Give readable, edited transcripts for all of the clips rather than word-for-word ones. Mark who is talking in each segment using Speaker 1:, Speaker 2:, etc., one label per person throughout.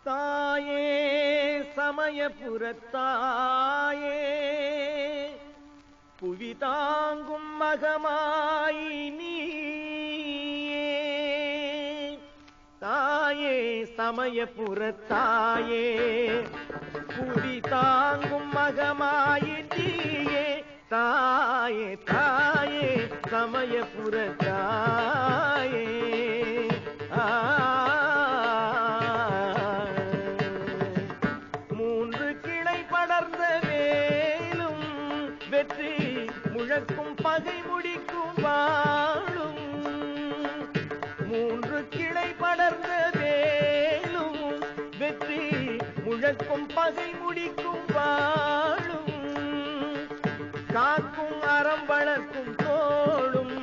Speaker 1: தாயே சமயபுரத்தாயே புவி தாங்கும் மகமாய் நீயே தாயே சமயபுரத்தாயே புவி தாங்கும் மகமாய் நீயே தாயே தாயே சமயபுரத்தாயே வெற்றி முழக்கும் பகை முடிக்கும் வாழும் மூன்று கிளை படர்ந்த வேலும் வெற்றி முழக்கும் பகை முடிக்கும் வாழும் காக்கும் அறம் வளர்க்கும் தோளும்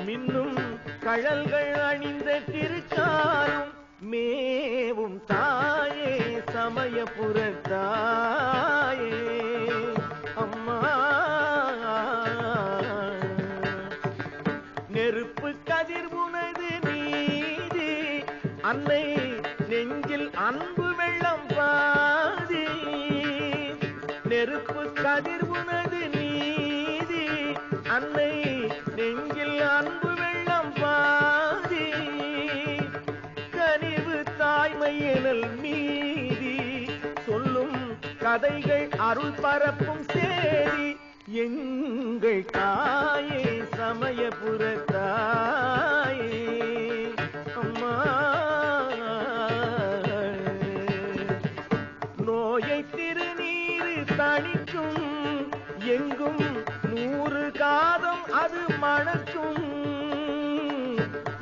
Speaker 1: மின்னும் கழல்கள் அணிந்த திருச்சாரும் மேவும் தாயே சமயபுரத்தாயே அம்மா நெருப்பு கதிர் உனது நீதி அன்னை நெஞ்சில் அன்பு வெள்ளம் பாதி நெருப்பு கதிர் உனது நீதி அன்னை நெஞ்சில் அன்பு வெள்ளம் பாதி கனிவு தாய்மையினல் மீதி சொல்லும் கதைகள் அருள் பரப்பும் சேரி எங்கள் தாயே சமயபுரத்தாயே அம்மா நோயை திருநீரு தணிக்கும் எங்கும் 100 காதம் அது மணக்கும்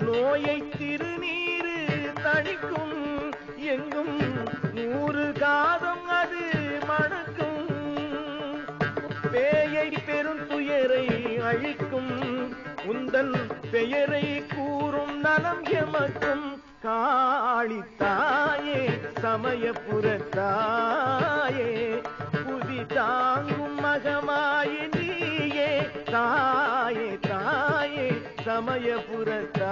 Speaker 1: நோயை திருநீரு தணிக்கும் எங்கும் 100 காதம் அது மணக்கும் பேயை பெரும் துயரை அழிக்கும் உந்தன் பெயரை கூறும் நலம் எமக்கும் காளி தாயே சமயபுரத்தாயே புவி தாங்கும் மகமாய் நீயே தாயே தாயே சமயபுரத்தாயே